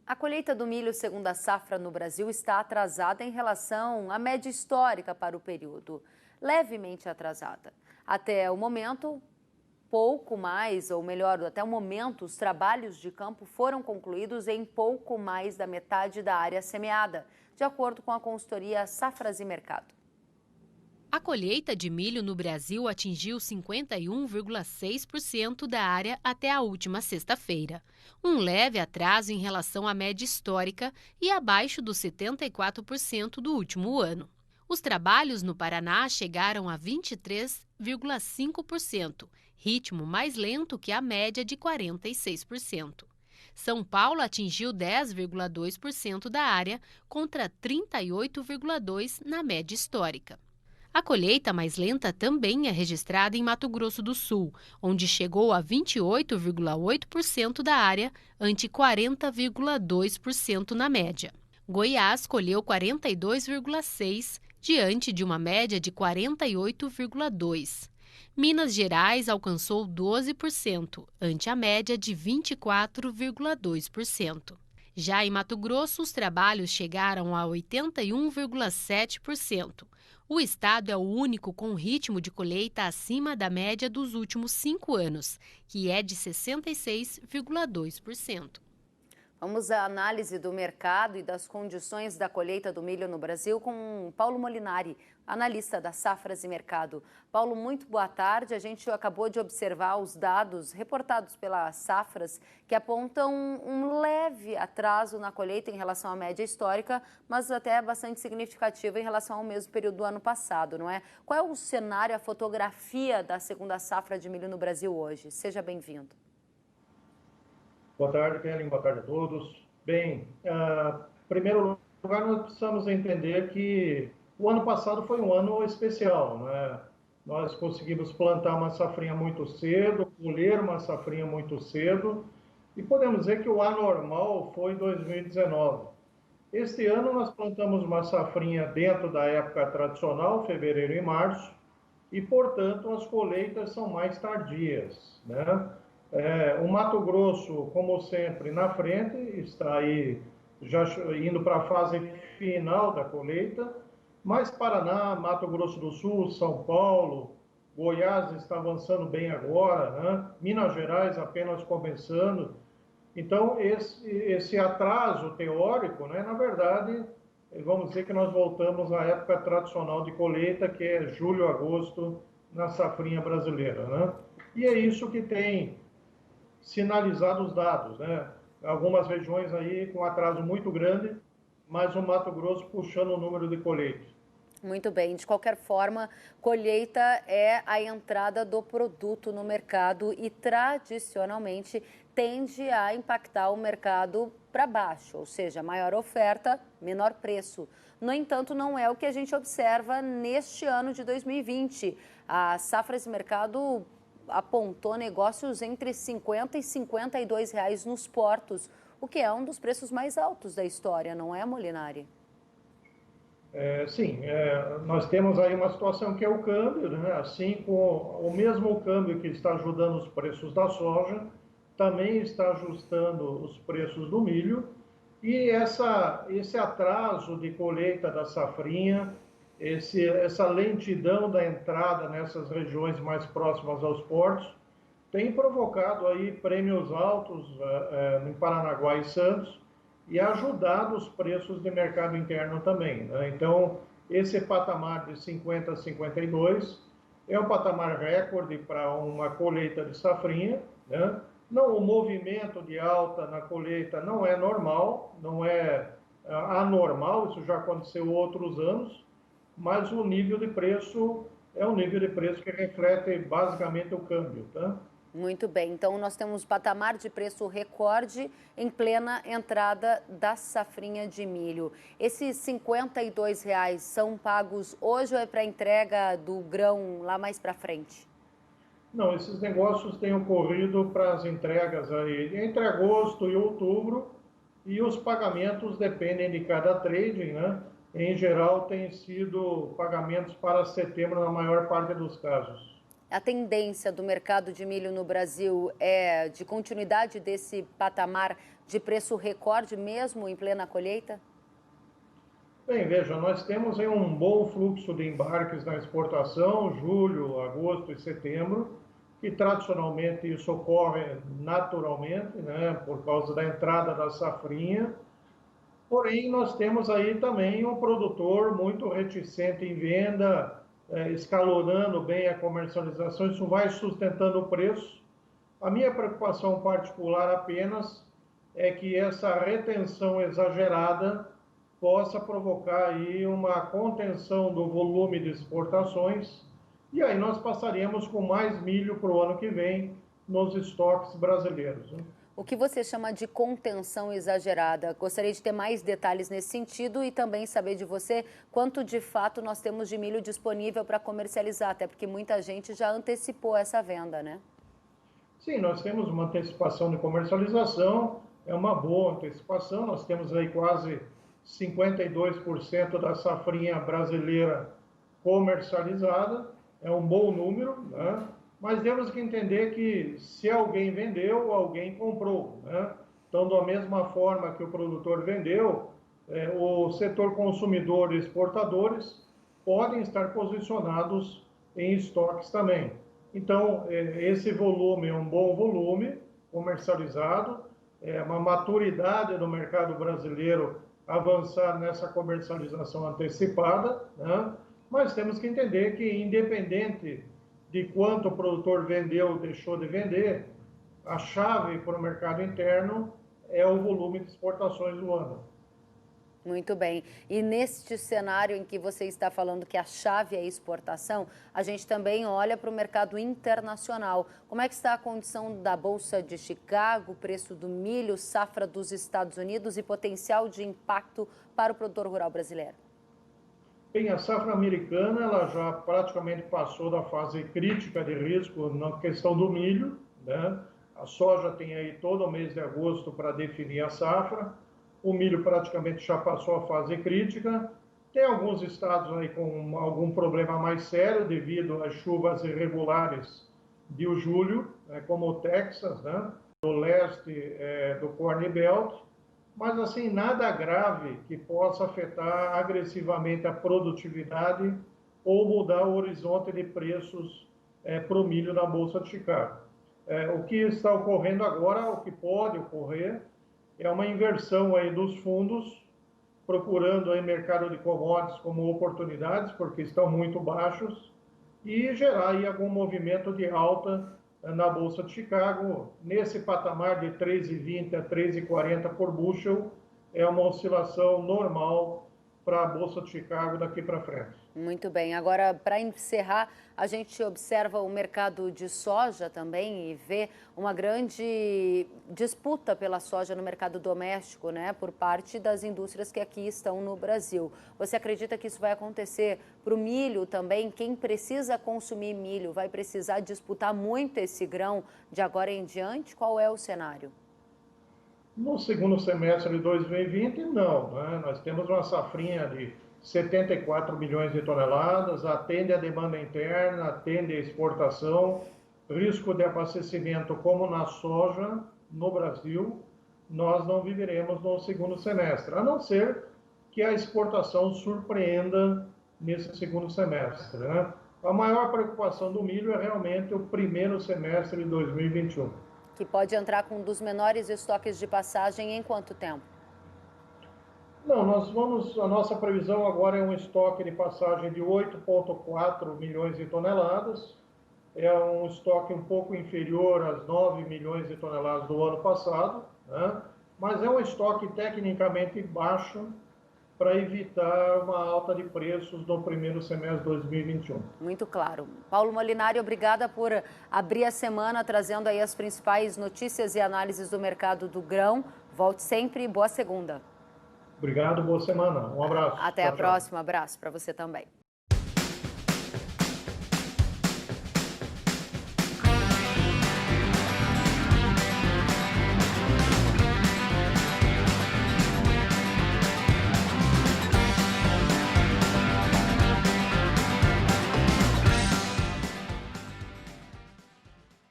A colheita do milho segundo a safra no Brasil está atrasada em relação à média histórica para o período, levemente atrasada. Até o momento, pouco mais, ou melhor, até o momento, os trabalhos de campo foram concluídos em pouco mais da metade da área semeada, de acordo com a consultoria Safras e Mercado. A colheita de milho no Brasil atingiu 51,6% da área até a última sexta-feira, um leve atraso em relação à média histórica e abaixo dos 74% do último ano. Os trabalhos no Paraná chegaram a 23,5%, ritmo mais lento que a média de 46%. São Paulo atingiu 10,2% da área contra 38,2% na média histórica. A colheita mais lenta também é registrada em Mato Grosso do Sul, onde chegou a 28,8% da área, ante 40,2% na média. Goiás colheu 42,6%, diante de uma média de 48,2%. Minas Gerais alcançou 12%, ante a média de 24,2%. Já em Mato Grosso, os trabalhos chegaram a 81,7%. O estado é o único com ritmo de colheita acima da média dos últimos 5 anos, que é de 66,2%. Vamos à análise do mercado e das condições da colheita do milho no Brasil com Paulo Molinari, analista da Safras e Mercado. Paulo, muito boa tarde. A gente acabou de observar os dados reportados pela Safras que apontam um leve atraso na colheita em relação à média histórica, mas até bastante significativo em relação ao mesmo período do ano passado, não é? Qual é o cenário, a fotografia da segunda safra de milho no Brasil hoje? Seja bem-vindo. Boa tarde, Kelly. Boa tarde a todos. Bem, em primeiro lugar, nós precisamos entender que o ano passado foi um ano especial, né? Nós conseguimos plantar uma safrinha muito cedo, colher uma safrinha muito cedo, e podemos dizer que o anormal foi 2019. Este ano nós plantamos uma safrinha dentro da época tradicional, fevereiro e março, e, portanto, as colheitas são mais tardias, né? O Mato Grosso, como sempre, na frente, está aí já indo para a fase final da colheita, mas Paraná, Mato Grosso do Sul, São Paulo, Goiás está avançando bem agora, né? Minas Gerais apenas começando. Então, esse atraso teórico, né, na verdade, vamos dizer que nós voltamos à época tradicional de colheita, que é julho, agosto, na safrinha brasileira, né? E é isso que tem sinalizado os dados, né? Algumas regiões aí com atraso muito grande, mas o Mato Grosso puxando o número de colheitas. Muito bem, de qualquer forma, colheita é a entrada do produto no mercado e tradicionalmente tende a impactar o mercado para baixo, ou seja, maior oferta, menor preço. No entanto, não é o que a gente observa neste ano de 2020. A Safras e Mercado apontou negócios entre R$ 50 e R$ 52 nos portos, o que é um dos preços mais altos da história, não é, Molinari? Sim, nós temos aí uma situação que é o câmbio, né? Assim como o mesmo câmbio que está ajudando os preços da soja, também está ajustando os preços do milho, e esse atraso de colheita da safrinha, essa lentidão da entrada nessas regiões mais próximas aos portos, tem provocado aí prêmios altos em Paranaguá e Santos, e ajudado os preços de mercado interno também, né? Então, esse patamar de 50 a 52 é um patamar recorde para uma colheita de safrinha, né? Não, o movimento de alta na colheita não é normal, não é anormal, isso já aconteceu outros anos, mas o nível de preço é um nível de preço que reflete basicamente o câmbio, tá? Muito bem, então nós temos patamar de preço recorde em plena entrada da safrinha de milho. Esses R$ 52 são pagos hoje ou é para entrega do grão lá mais para frente? Não, esses negócios têm ocorrido para as entregas aí entre agosto e outubro, e os pagamentos dependem de cada trading, né? Em geral, têm sido pagamentos para setembro na maior parte dos casos. A tendência do mercado de milho no Brasil é de continuidade desse patamar de preço recorde, mesmo em plena colheita? Bem, veja, nós temos aí um bom fluxo de embarques na exportação, julho, agosto e setembro, que tradicionalmente isso ocorre naturalmente, né, por causa da entrada da safrinha. Porém, nós temos aí também um produtor muito reticente em venda, escalonando bem a comercialização, isso vai sustentando o preço. A minha preocupação particular apenas é que essa retenção exagerada possa provocar aí uma contenção do volume de exportações e aí nós passaríamos com mais milho para o ano que vem nos estoques brasileiros. O que você chama de contenção exagerada? Gostaria de ter mais detalhes nesse sentido e também saber de você quanto de fato nós temos de milho disponível para comercializar, até porque muita gente já antecipou essa venda, né? Sim, nós temos uma antecipação de comercialização, é uma boa antecipação, nós temos aí quase 52% da safrinha brasileira comercializada, é um bom número, né? Mas temos que entender que se alguém vendeu, alguém comprou, né? Então, da mesma forma que o produtor vendeu, o setor consumidor e exportadores podem estar posicionados em estoques também. Então, esse volume é um bom volume comercializado, é uma maturidade do mercado brasileiro avançar nessa comercialização antecipada, né? Mas temos que entender que, independente de quanto o produtor vendeu ou deixou de vender, a chave para o mercado interno é o volume de exportações do ano. Muito bem. E neste cenário em que você está falando que a chave é a exportação, a gente também olha para o mercado internacional. Como é que está a condição da Bolsa de Chicago, preço do milho, safra dos Estados Unidos e potencial de impacto para o produtor rural brasileiro? Bem, a safra americana ela já praticamente passou da fase crítica de risco na questão do milho, né? A soja tem aí todo o mês de agosto para definir a safra. O milho praticamente já passou a fase crítica. Tem alguns estados aí com algum problema mais sério devido às chuvas irregulares de julho, como o Texas, né? Do leste do Corn Belt. Mas assim, nada grave que possa afetar agressivamente a produtividade ou mudar o horizonte de preços para o milho na Bolsa de Chicago. O que está ocorrendo agora, o que pode ocorrer, é uma inversão aí dos fundos, procurando aí mercado de commodities como oportunidades, porque estão muito baixos, e gerar aí algum movimento de alta na Bolsa de Chicago. Nesse patamar de 3,20 a 3,40 por bushel, é uma oscilação normal para a Bolsa de Chicago daqui para frente. Muito bem. Agora, para encerrar, a gente observa o mercado de soja também e vê uma grande disputa pela soja no mercado doméstico, né, por parte das indústrias que aqui estão no Brasil. Você acredita que isso vai acontecer para o milho também? Quem precisa consumir milho vai precisar disputar muito esse grão de agora em diante? Qual é o cenário? No segundo semestre de 2020, não, né? Nós temos uma safrinha de 74 milhões de toneladas, atende a demanda interna, atende a exportação, risco de abastecimento como na soja no Brasil, nós não viveremos no segundo semestre, a não ser que a exportação surpreenda nesse segundo semestre, né? A maior preocupação do milho é realmente o primeiro semestre de 2021. Que pode entrar com um dos menores estoques de passagem em quanto tempo? Não, a nossa previsão agora é um estoque de passagem de 8,4 milhões de toneladas, é um estoque um pouco inferior às 9 milhões de toneladas do ano passado, né? Mas é um estoque tecnicamente baixo para evitar uma alta de preços no primeiro semestre de 2021. Muito claro. Paulo Molinari, obrigada por abrir a semana trazendo aí as principais notícias e análises do mercado do grão. Volte sempre e boa segunda. Obrigado, boa semana. Um abraço. Até a próxima. Abraço para você também.